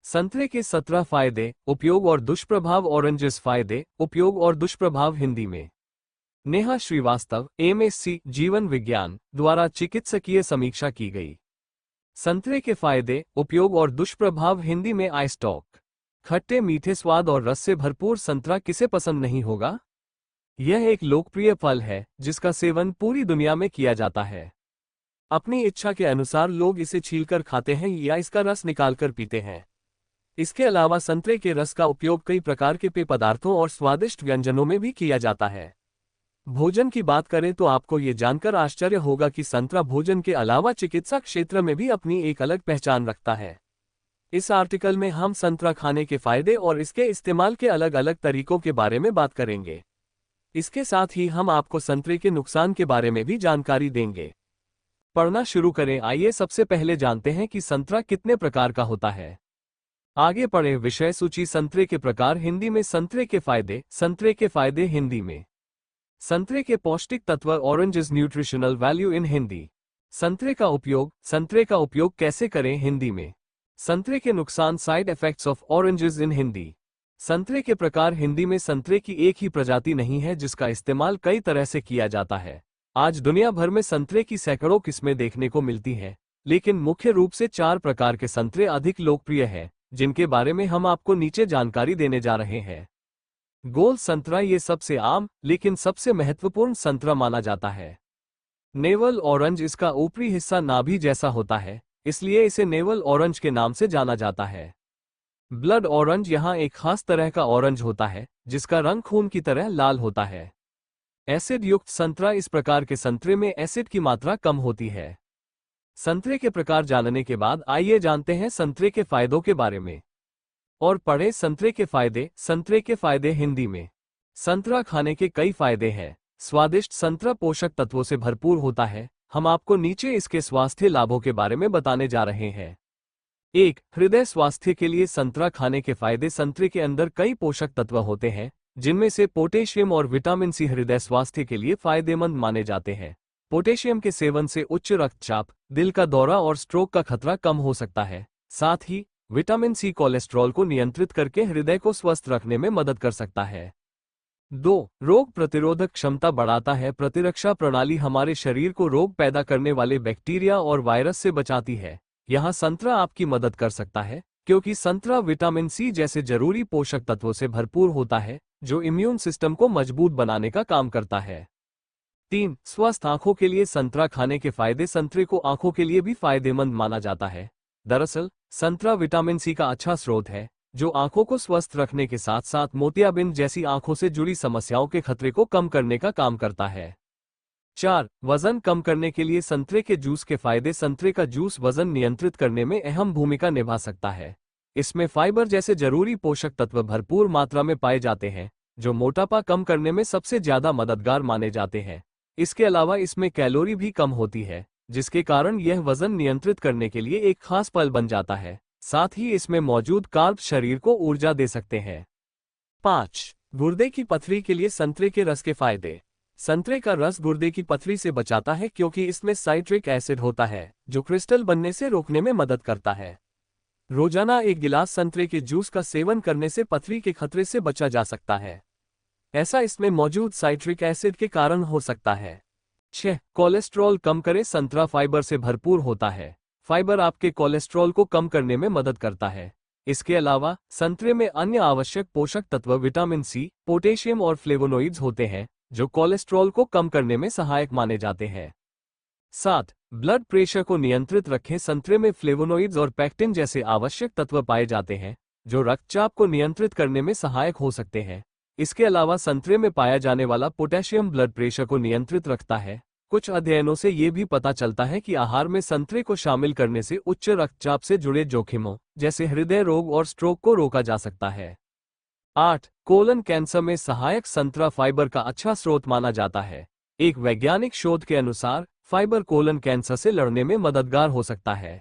संतरे के 17 फायदे, उपयोग और दुष्प्रभाव। ऑरेंजेस फायदे, उपयोग और दुष्प्रभाव हिंदी में। नेहा श्रीवास्तव, MSc जीवन विज्ञान द्वारा चिकित्सकीय समीक्षा की गई। संतरे के फायदे, उपयोग और दुष्प्रभाव हिंदी में। आई स्टॉक। खट्टे मीठे स्वाद और रस से भरपूर संतरा किसे पसंद नहीं होगा। यह एक लोकप्रिय फल है जिसका सेवन पूरी दुनिया में किया जाता है। अपनी इच्छा के अनुसार लोग इसे छीलकर खाते हैं या इसका रस निकालकर पीते हैं। इसके अलावा संतरे के रस का उपयोग कई प्रकार के पेय पदार्थों और स्वादिष्ट व्यंजनों में भी किया जाता है। भोजन की बात करें तो आपको ये जानकर आश्चर्य होगा कि संतरा भोजन के अलावा चिकित्सा क्षेत्र में भी अपनी एक अलग पहचान रखता है। इस आर्टिकल में हम संतरा खाने के फायदे और इसके इस्तेमाल के अलग अलग तरीकों के बारे में बात करेंगे। इसके साथ ही हम आपको संतरे के नुकसान के बारे में भी जानकारी देंगे। पढ़ना शुरू करें। आइए सबसे पहले जानते हैं कि संतरा कितने प्रकार का होता है। आगे पढ़ें। विषय सूची। संतरे के प्रकार हिंदी में। संतरे के फायदे। संतरे के फायदे हिंदी में। संतरे के पौष्टिक तत्व। Oranges nutritional value in Hindi. संतरे का उपयोग। संतरे का उपयोग कैसे करें हिंदी में। संतरे के नुकसान। साइड इफेक्ट्स ऑफ ऑरेंजेस इन हिंदी। संतरे के प्रकार हिंदी में। संतरे की एक ही प्रजाति नहीं है जिसका इस्तेमाल कई तरह से किया जाता है। आज दुनिया भर में संतरे की सैकड़ों किस्में देखने को मिलती हैं, लेकिन मुख्य रूप से 4 प्रकार के संतरे अधिक लोकप्रिय हैं, जिनके बारे में हम आपको नीचे जानकारी देने जा रहे हैं। गोल संतरा। ये सबसे आम लेकिन सबसे महत्वपूर्ण संतरा माना जाता है। Naval orange. इसका ऊपरी हिस्सा नाभि जैसा होता है, इसलिए इसे नेवल ऑरेंज के नाम से जाना जाता है। Blood orange. यहाँ एक खास तरह का ऑरेंज होता है जिसका रंग खून की तरह लाल होता है। एसिड युक्त संतरा। इस प्रकार के संतरे में एसिड की मात्रा कम होती है। संतरे के प्रकार जानने के बाद आइए जानते हैं संतरे के फायदों के बारे में। और पढ़ें संतरे के फायदे। संतरे के फायदे हिंदी में। संतरा खाने के कई फायदे हैं। स्वादिष्ट संतरा पोषक तत्वों से भरपूर होता है। हम आपको नीचे इसके स्वास्थ्य लाभों के बारे में बताने जा रहे हैं। 1. हृदय स्वास्थ्य के लिए संतरा खाने के फायदे। संतरे के अंदर कई पोषक तत्व होते हैं, जिनमें से पोटेशियम और विटामिन सी हृदय स्वास्थ्य के लिए फायदेमंद माने जाते हैं। पोटेशियम के सेवन से उच्च रक्तचाप, दिल का दौरा और स्ट्रोक का खतरा कम हो सकता है। साथ ही विटामिन सी कोलेस्ट्रॉल को नियंत्रित करके हृदय को स्वस्थ रखने में मदद कर सकता है। 2. रोग प्रतिरोधक क्षमता बढ़ाता है। प्रतिरक्षा प्रणाली हमारे शरीर को रोग पैदा करने वाले बैक्टीरिया और वायरस से बचाती है। यहाँ संतरा आपकी मदद कर सकता है, क्योंकि संतरा विटामिन सी जैसे जरूरी पोषक तत्वों से भरपूर होता है, जो इम्यून सिस्टम को मजबूत बनाने का काम करता है। 3. स्वस्थ आंखों के लिए संतरा खाने के फायदे। संतरे को आंखों के लिए भी फायदेमंद माना जाता है। दरअसल संतरा विटामिन सी का अच्छा स्रोत है, जो आंखों को स्वस्थ रखने के साथ साथ मोतियाबिंद जैसी आंखों से जुड़ी समस्याओं के खतरे को कम करने का काम करता है। 4. वजन कम करने के लिए संतरे के जूस के फायदे। संतरे का जूस वजन नियंत्रित करने में अहम भूमिका निभा सकता है। इसमें फाइबर जैसे जरूरी पोषक तत्व भरपूर मात्रा में पाए जाते हैं, जो मोटापा कम करने में सबसे ज्यादा मददगार माने जाते हैं। इसके अलावा इसमें कैलोरी भी कम होती है, जिसके कारण यह वजन नियंत्रित करने के लिए एक खास फल बन जाता है। साथ ही इसमें मौजूद कार्ब शरीर को ऊर्जा दे सकते हैं। 5. गुर्दे की पथरी के लिए संतरे के रस के फायदे। संतरे का रस गुर्दे की पथरी से बचाता है, क्योंकि इसमें साइट्रिक एसिड होता है, जो क्रिस्टल बनने से रोकने में मदद करता है। रोजाना 1 गिलास संतरे के जूस का सेवन करने से पथरी के खतरे से बचा जा सकता है। ऐसा इसमें मौजूद साइट्रिक एसिड के कारण हो सकता है। 6. कोलेस्ट्रॉल कम करे। संतरा फाइबर से भरपूर होता है। फाइबर आपके कोलेस्ट्रॉल को कम करने में मदद करता है। इसके अलावा संतरे में अन्य आवश्यक पोषक तत्व विटामिन सी, पोटेशियम और फ्लेवोनोइड्स होते हैं, जो कोलेस्ट्रॉल को कम करने में सहायक माने जाते हैं। 7. ब्लड प्रेशर को नियंत्रित रखें। संतरे में फ्लेवोनोइड्स और पैक्टिन जैसे आवश्यक तत्व पाए जाते हैं, जो रक्तचाप को नियंत्रित करने में सहायक हो सकते हैं। इसके अलावा संतरे में पाया जाने वाला पोटेशियम ब्लड प्रेशर को नियंत्रित रखता है। कुछ अध्ययनों से ये भी पता चलता है कि आहार में संतरे को शामिल करने से उच्च रक्तचाप से जुड़े जोखिमों जैसे हृदय रोग और स्ट्रोक को रोका जा सकता है। 8. कोलन कैंसर में सहायक। संतरा फाइबर का अच्छा स्रोत माना जाता है। एक वैज्ञानिक शोध के अनुसार फाइबर कोलन कैंसर से लड़ने में मददगार हो सकता है।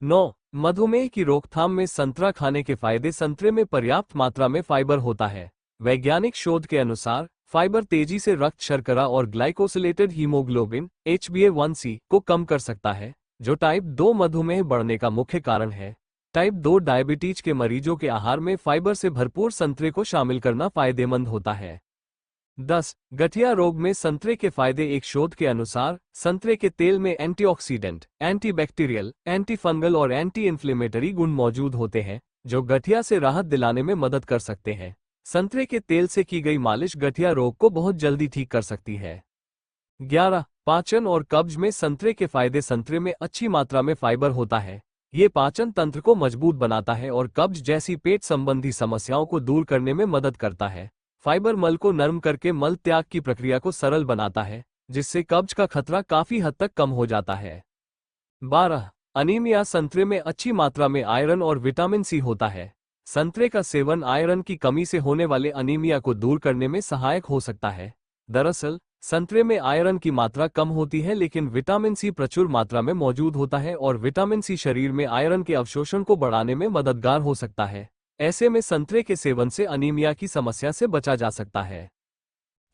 9. मधुमेह की रोकथाम में संतरा खाने के फायदे। संतरे में पर्याप्त मात्रा में फाइबर होता है। वैज्ञानिक शोध के अनुसार फाइबर तेजी से रक्त शर्करा और ग्लाइकोसिलेटेड हीमोग्लोबिन HbA1c को कम कर सकता है, जो टाइप 2 मधुमेह बढ़ने का मुख्य कारण है। टाइप 2 डायबिटीज के मरीजों के आहार में फाइबर से भरपूर संतरे को शामिल करना फायदेमंद होता है। 10. गठिया रोग में संतरे के फायदे। एक शोध के अनुसार संतरे के तेल में एंटीऑक्सीडेंट, एंटीबैक्टीरियल, एंटीफंगल और एंटी इन्फ्लेमेटरी गुण मौजूद होते हैं, जो गठिया से राहत दिलाने में मदद कर सकते हैं। संतरे के तेल से की गई मालिश गठिया रोग को बहुत जल्दी ठीक कर सकती है। 11. पाचन और कब्ज में संतरे के फायदे। संतरे में अच्छी मात्रा में फाइबर होता है। ये पाचन तंत्र को मजबूत बनाता है और कब्ज जैसी पेट संबंधी समस्याओं को दूर करने में मदद करता है। फाइबर मल को नरम करके मल त्याग की प्रक्रिया को सरल बनाता है, जिससे कब्ज का खतरा काफी हद तक कम हो जाता है। 12. अनीमिया। संतरे में अच्छी मात्रा में आयरन और विटामिन सी होता है। संतरे का सेवन आयरन की कमी से होने वाले अनीमिया को दूर करने में सहायक हो सकता है। दरअसल संतरे में आयरन की मात्रा कम होती है, लेकिन विटामिन सी प्रचुर मात्रा में मौजूद होता है और विटामिन सी शरीर में आयरन के अवशोषण को बढ़ाने में मददगार हो सकता है। ऐसे में संतरे के सेवन से अनीमिया की समस्या से बचा जा सकता है।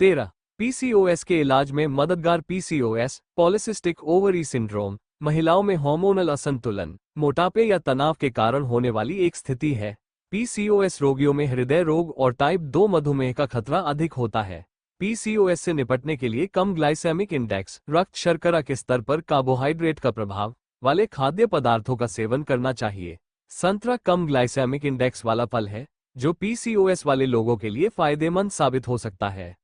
13. पीसीओएस के इलाज में मददगार। पीसीओएस पॉलिसिस्टिक ओवरी सिंड्रोम महिलाओं में हार्मोनल असंतुलन, मोटापे या तनाव के कारण होने वाली एक स्थिति है। पीसीओएस रोगियों में हृदय रोग और टाइप 2 मधुमेह का खतरा अधिक होता है। पीसीओएस से निपटने के लिए कम ग्लाइसेमिक इंडेक्स, रक्त शर्करा के स्तर पर कार्बोहाइड्रेट का प्रभाव वाले खाद्य पदार्थों का सेवन करना चाहिए। संतरा कम ग्लाइसेमिक इंडेक्स वाला फल है, जो पीसीओएस वाले लोगों के लिए फायदेमंद साबित हो सकता है।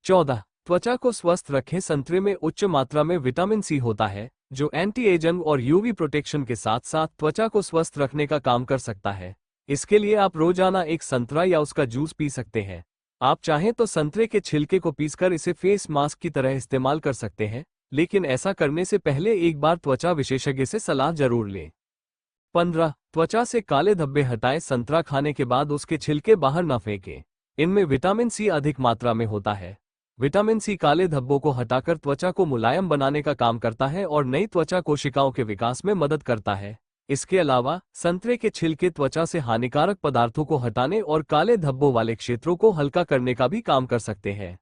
14. त्वचा को स्वस्थ रखें। संतरे में उच्च मात्रा में विटामिन सी होता है, जो एंटी एजिंग और यूवी प्रोटेक्शन के साथ साथ त्वचा को स्वस्थ रखने का काम कर सकता है। इसके लिए आप रोजाना एक संतरा या उसका जूस पी सकते हैं। आप चाहें तो संतरे के छिलके को पीसकर इसे फेस मास्क की तरह इस्तेमाल कर सकते हैं, लेकिन ऐसा करने से पहले एक बार त्वचा विशेषज्ञ से सलाह जरूर लें। 15. त्वचा से काले धब्बे हटाएं। संतरा खाने के बाद उसके छिलके बाहर न फेंकें। इनमें विटामिन सी अधिक मात्रा में होता है। विटामिन सी काले धब्बों को हटाकर त्वचा को मुलायम बनाने का काम करता है और नई त्वचा कोशिकाओं के विकास में मदद करता है। इसके अलावा संतरे के छिलके त्वचा से हानिकारक पदार्थों को हटाने और काले धब्बों वाले क्षेत्रों को हल्का करने का भी काम कर सकते हैं।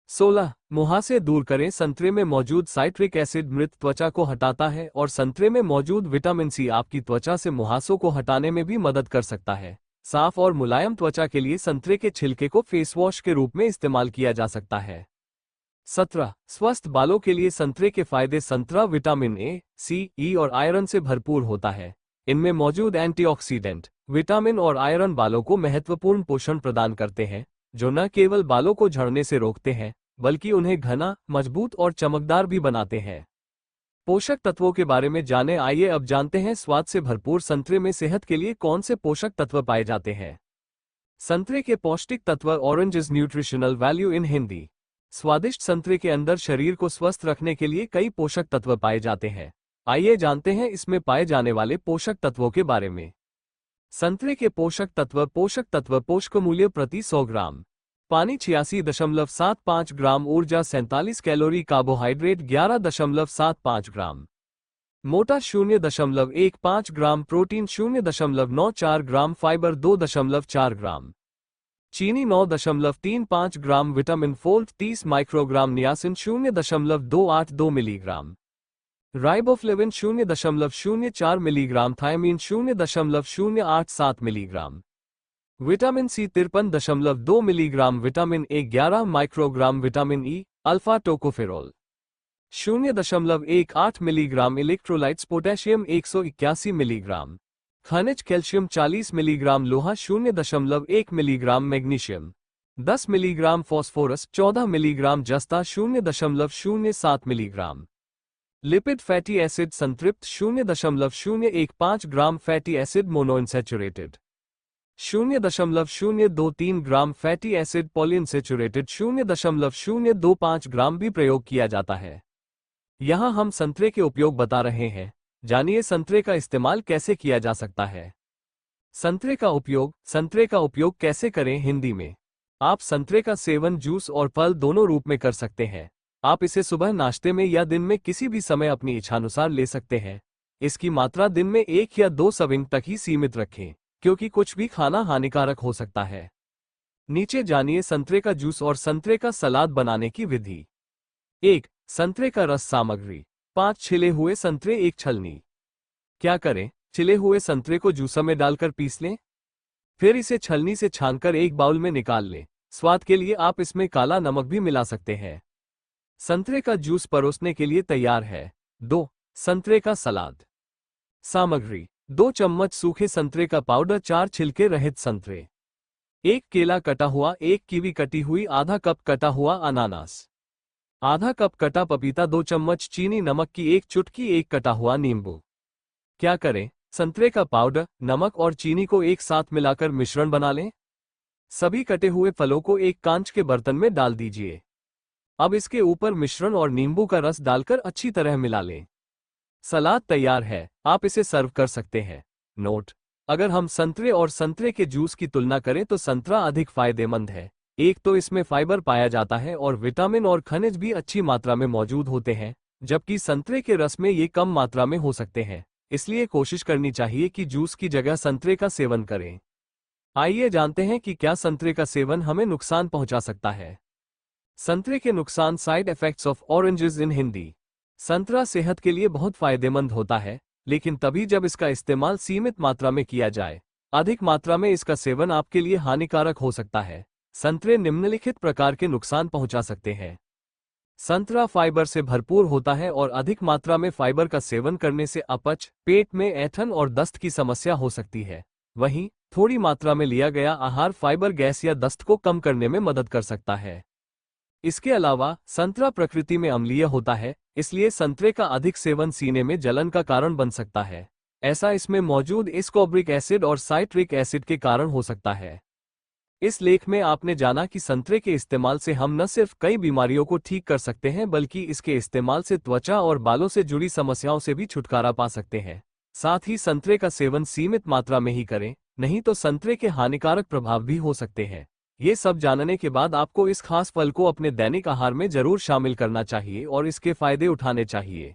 16. मुहासे दूर करें। संतरे में मौजूद साइट्रिक एसिड मृत त्वचा को हटाता है और संतरे में मौजूद विटामिन सी आपकी त्वचा से मुहासों को हटाने में भी मदद कर सकता है। साफ और मुलायम त्वचा के लिए संतरे के छिलके को फेस वॉश के रूप में इस्तेमाल किया जा सकता है। 17. स्वस्थ बालों के लिए संतरे के फायदे। संतरा विटामिन ए, सी, ई और आयरन से भरपूर होता है। इनमें मौजूद एंटीऑक्सीडेंट, विटामिन और आयरन बालों को महत्वपूर्ण पोषण प्रदान करते हैं, जो न केवल बालों को झड़ने से रोकते हैं, बल्कि उन्हें घना, मजबूत और चमकदार भी बनाते हैं। पोषक तत्वों के बारे में जानें। आइए अब जानते हैं स्वाद से भरपूर संतरे में सेहत के लिए कौन से पोषक तत्व पाए जाते हैं। संतरे के पौष्टिक तत्व। Oranges nutritional value in Hindi. स्वादिष्ट संतरे के अंदर शरीर को स्वस्थ रखने के लिए कई पोषक तत्व पाए जाते हैं। आइए जानते हैं इसमें पाए जाने वाले पोषक तत्वों के बारे में। संतरे के पोषक तत्व। पोषक मूल्य प्रति 100 ग्राम पानी 86.75 ग्राम, ऊर्जा 47 कैलोरी, कार्बोहाइड्रेट 11.75 ग्राम, मोटा 0.15 ग्राम, प्रोटीन 0.94 ग्राम, फाइबर 2.4 ग्राम, चीनी 9.35 gram, vitamin folate 30 microgram, niacin 0.282 milligram, riboflavin 0.04 milligram, thiamine 0.087 milligram, vitamin C 53.2 milligram, vitamin A 11 microgram, vitamin E, alpha tocopherol 0.18 milligram, electrolytes potassium 181 milligram, खनिज कैल्शियम 40 मिलीग्राम, लोहा 0.1 मिलीग्राम, magnesium 10 milligram, phosphorus 14 milligram, जस्ता 0.07 milligram, lipid fatty acid संतृप्त 0.015 gram, fatty acid monounsaturated 0.023 gram, fatty acid polyunsaturated 0.025 gram भी प्रयोग किया जाता है। यहाँ हम संतरे के उपयोग बता रहे हैं। जानिए संतरे का इस्तेमाल कैसे किया जा सकता है। संतरे का उपयोग कैसे करें। हिंदी में आप संतरे का सेवन जूस और फल दोनों रूप में कर सकते हैं। आप इसे सुबह नाश्ते में या दिन में किसी भी समय अपनी इच्छानुसार ले सकते हैं। इसकी मात्रा दिन में 1 या 2 सर्विंग तक ही सीमित रखें, क्योंकि कुछ भी खाना हानिकारक हो सकता है। नीचे जानिए संतरे का जूस और संतरे का सलाद बनाने की विधि। 1. संतरे का रस सामग्री। 5 छिले हुए संतरे, 1 छलनी। क्या करें, छिले हुए संतरे को जूसर में डालकर पीस लें। फिर इसे छलनी से छानकर एक बाउल में निकाल लें। स्वाद के लिए आप इसमें काला नमक भी मिला सकते हैं। संतरे का जूस परोसने के लिए तैयार है। 2. संतरे का सलाद। सामग्री: 2 चम्मच सूखे संतरे का पाउडर, 4 छिलके रहित संतरे, 1 केला कटा हुआ, 1 कीवी कटी हुई, आधा कप कटा हुआ अनानास, आधा कप कटा पपीता, 2 चम्मच चीनी, नमक की 1 चुटकी, 1 कटा हुआ नींबू। क्या करें? संतरे का पाउडर, नमक और चीनी को एक साथ मिलाकर मिश्रण बना लें। सभी कटे हुए फलों को एक कांच के बर्तन में डाल दीजिए। अब इसके ऊपर मिश्रण और नींबू का रस डालकर अच्छी तरह मिला लें। सलाद तैयार है, आप इसे सर्व कर सकते हैं। नोट: अगर हम संतरे और संतरे के जूस की तुलना करें तो संतरा अधिक फायदेमंद है। एक तो इसमें फाइबर पाया जाता है और विटामिन और खनिज भी अच्छी मात्रा में मौजूद होते हैं, जबकि संतरे के रस में ये कम मात्रा में हो सकते हैं। इसलिए कोशिश करनी चाहिए कि जूस की जगह संतरे का सेवन करें। आइए जानते हैं कि क्या संतरे का सेवन हमें नुकसान पहुंचा सकता है। संतरे के नुकसान, साइड इफेक्ट्स ऑफ ऑरेंजेस इन हिंदी। संतरा सेहत के लिए बहुत फायदेमंद होता है, लेकिन तभी जब इसका इस्तेमाल सीमित मात्रा में किया जाए। अधिक मात्रा में इसका सेवन आपके लिए हानिकारक हो सकता है। संतरे निम्नलिखित प्रकार के नुकसान पहुंचा सकते हैं। संतरा फाइबर से भरपूर होता है और अधिक मात्रा में फाइबर का सेवन करने से अपच, पेट में ऐंठन और दस्त की समस्या हो सकती है। वहीं थोड़ी मात्रा में लिया गया आहार फाइबर गैस या दस्त को कम करने में मदद कर सकता है। इसके अलावा संतरा प्रकृति में अम्लीय होता है, इसलिए संतरे का अधिक सेवन सीने में जलन का कारण बन सकता है। ऐसा इसमें मौजूद एस्कॉर्बिक एसिड और साइट्रिक एसिड के कारण हो सकता है। इस लेख में आपने जाना कि संतरे के इस्तेमाल से हम न सिर्फ कई बीमारियों को ठीक कर सकते हैं, बल्कि इसके इस्तेमाल से त्वचा और बालों से जुड़ी समस्याओं से भी छुटकारा पा सकते हैं। साथ ही संतरे का सेवन सीमित मात्रा में ही करें, नहीं तो संतरे के हानिकारक प्रभाव भी हो सकते हैं। ये सब जानने के बाद आपको इस खास फल को अपने दैनिक आहार में जरूर शामिल करना चाहिए और इसके फायदे उठाने चाहिए।